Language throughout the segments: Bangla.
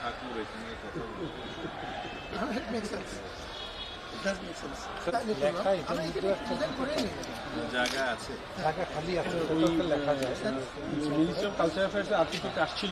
ঠাকুর এখানে কথা It makes sense. It does make sense. জায়গা আছে, জায়গা খালি আছে, ওটা লেখা যায়। Ministry of culture affairs article আসছিল।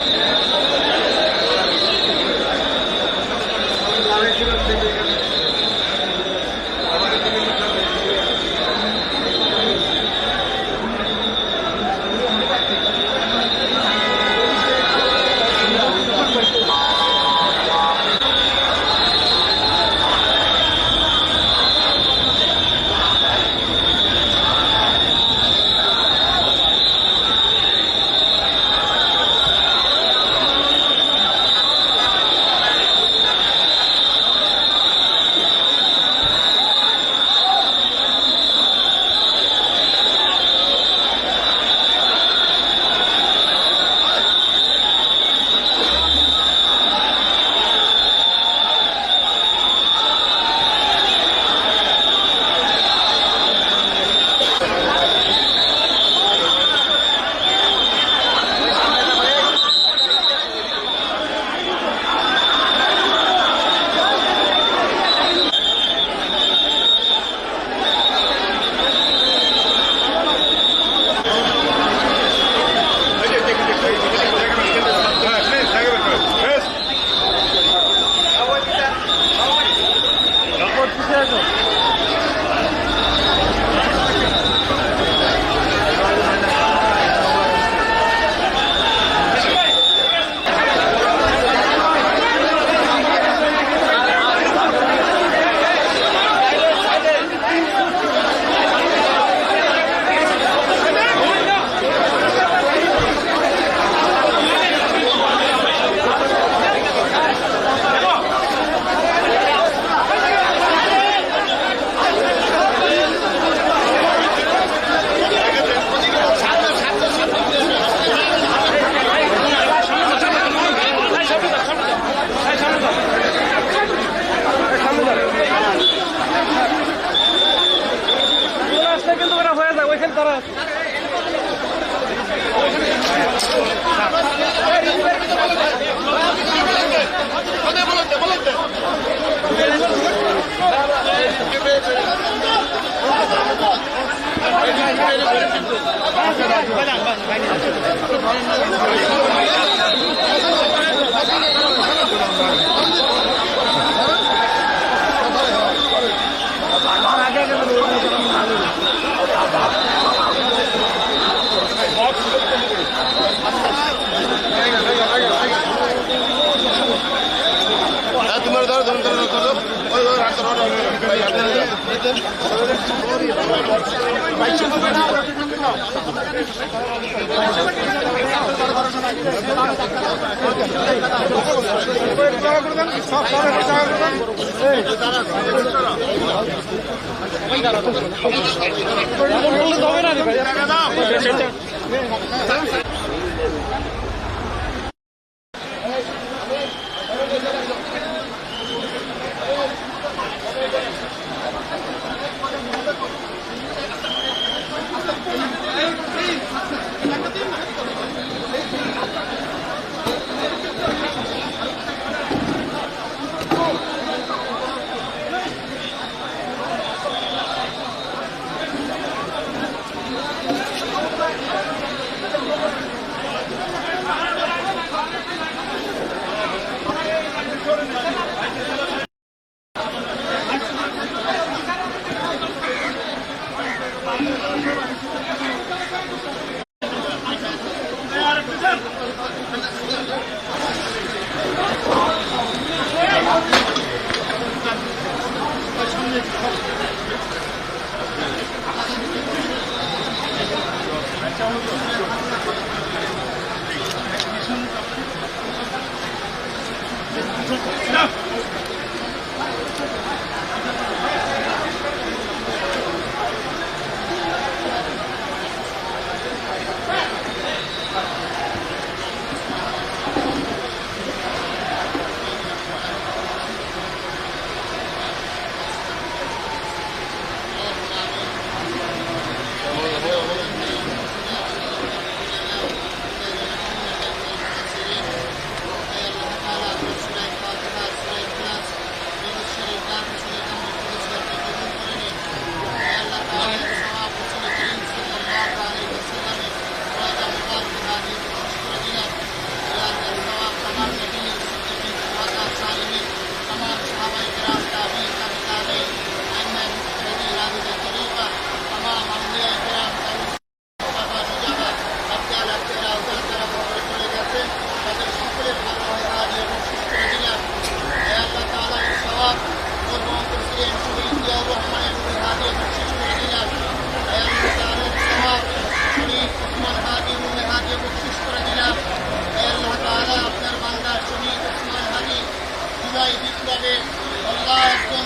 আল্লাহ একজন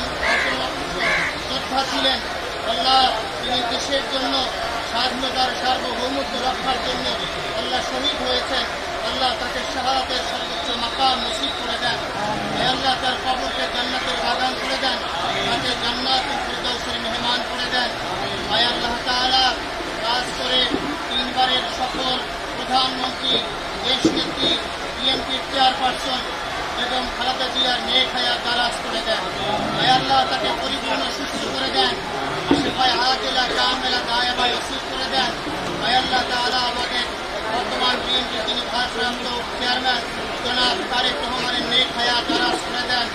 যোদ্ধা ছিলেন। আল্লাহ তিনি দেশের জন্য স্বাধীনতার সার্বভৌমত্ব রক্ষার জন্য আল্লাহ শহীদ হয়েছেন। আল্লাহ তাকে শাহাদাতের সর্বোচ্চ মাকাম নসিব করে দেন। হে আল্লাহ তার কবরকে জান্নাতের বাগান করে দেন, তাকে জান্নাতুল ফিরদাউসের মেহমান করে দেন। হে আল্লাহ তাআলা কাজ করে তিনবারের সফল প্রধানমন্ত্রী, দেশনেত্রী, বিএনপির চেয়ারপারসন বেগম খালেদা জিয়ার নেক হায়াত দারাজ করে দেন। হে আল্লাহ তাকে পরিপূর্ণ সুস্থ করে দেন, আশিফায়ে আজিলা কামিলা গায়েবা নসিব করে দেন। হে আল্লাহ তাআলা আমাদের বর্তমান বিএনপির যিনি ভারপ্রাপ্ত চেয়ারম্যান জনাব তারেক রহমানের নেক হায়াত দারাজ করে দেন।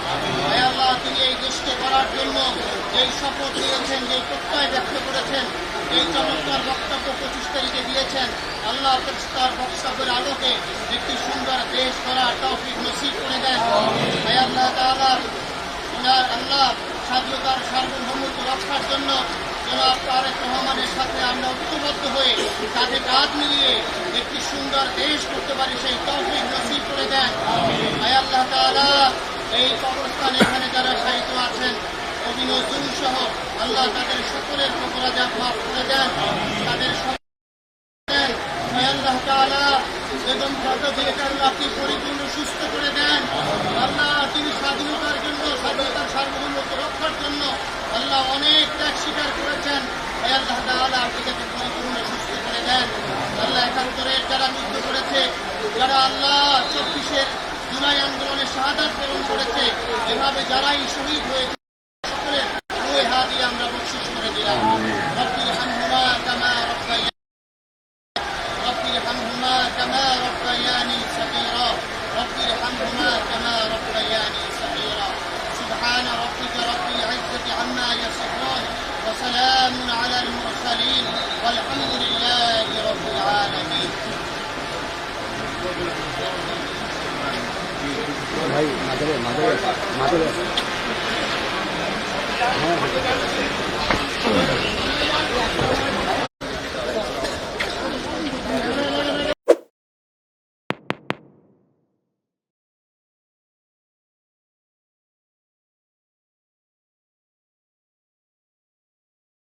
হে আল্লাহ তিনি এই দেশকে করার জন্য যেই শপথ নিয়েছেন, যেই প্রত্যয় ব্যক্ত করেছেন, এই চমৎকার বক্তব্য 25 তারিখে দিয়েছেন, আল্লাহ তার বক্তব্যের আলোকে একটি সুন্দর দেশ করার তৌফিক নসিব করে দেন। হে আল্লাহ তাআলা আল্লাহ স্বাধীনতার সার্বভৌমত্ব রক্ষার জন্য জনাব তারেক রহমানের সাথে আমরা ঐক্যবদ্ধ হয়ে কাঁধে কাঁধ মিলিয়ে একটি সুন্দর দেশ করতে পারি, সেই তৌফিক নসিব করে দেন। হে আল্লাহ তাআলা এই কবরস্থানে এখানে যারা শায়িত আছেন কবি নজরুল সহ আল্লাহ তাদের সকলের অপরাধ মাফ করে দেন, তাদের দেন। হে আল্লাহ তাআলা বেগম খালেদা জিয়াকে আল্লাহ আপনি পরিপূর্ণ সুস্থ করে দেন। আল্লাহ তিনি স্বাধীনতার জন্য, স্বাধীনতার সার্বভৌমত্ব রক্ষার জন্য আল্লাহ অনেক ত্যাগ স্বীকার করেছেন। হে আল্লাহ তাআলা আপনি তাকে পরিপূর্ণ সুস্থ করে দেন। আল্লাহ 71-এর যারা মৃত্যু করেছে, যারা আল্লাহ 24-এর জুলাই আন্দোলনে শাহাদাত বরণ করেছে, এভাবে যারাই শহীদ হয়েছে সকলের রূহে হাদিয়া আমরা বকশিশ করে দিলাম। রব্বির হামহুমা কামা রব্বায়ানি رب ارحمهما كما ربياني صغيرا رب ارحمهما كما ربياني صغيرا سبحان ربك رب العزة عما يصفون وسلام على المرسلين والحمد لله رب العالمين ভাই মাঝে